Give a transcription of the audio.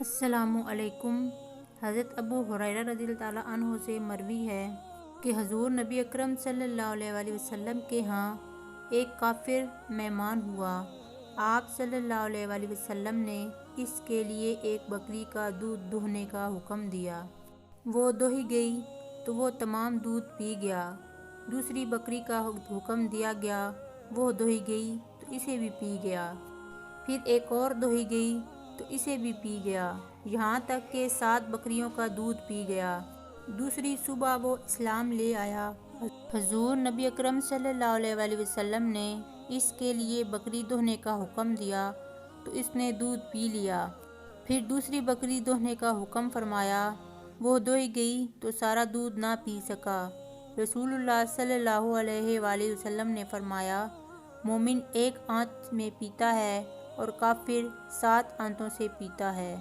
السلام علیکم۔ حضرت ابو ہریرہ رضی اللہ تعالیٰ عنہ سے مروی ہے کہ حضور نبی اکرم صلی اللہ علیہ وآلہ وسلم کے ہاں ایک کافر مہمان ہوا۔ آپ صلی اللہ علیہ وآلہ وسلم نے اس کے لیے ایک بکری کا دودھ دہنے کا حکم دیا۔ وہ دہی گئی تو وہ تمام دودھ پی گیا۔ دوسری بکری کا حکم دیا گیا، وہ دہی گئی تو اسے بھی پی گیا۔ پھر ایک اور دہی گئی تو اسے بھی پی گیا، یہاں تک کہ 7 بکریوں کا دودھ پی گیا۔ دوسری صبح وہ اسلام لے آیا۔ حضور نبی اکرم صلی اللہ علیہ وآلہ وسلم نے اس کے لیے بکری دہنے کا حکم دیا تو اس نے دودھ پی لیا۔ پھر دوسری بکری دہنے کا حکم فرمایا، وہ دہی گئی تو سارا دودھ نہ پی سکا۔ رسول اللہ صلی اللہ علیہ وآلہ وسلم نے فرمایا، مومن ایک آنت میں پیتا ہے اور کافر 7 آنتوں سے پیتا ہے۔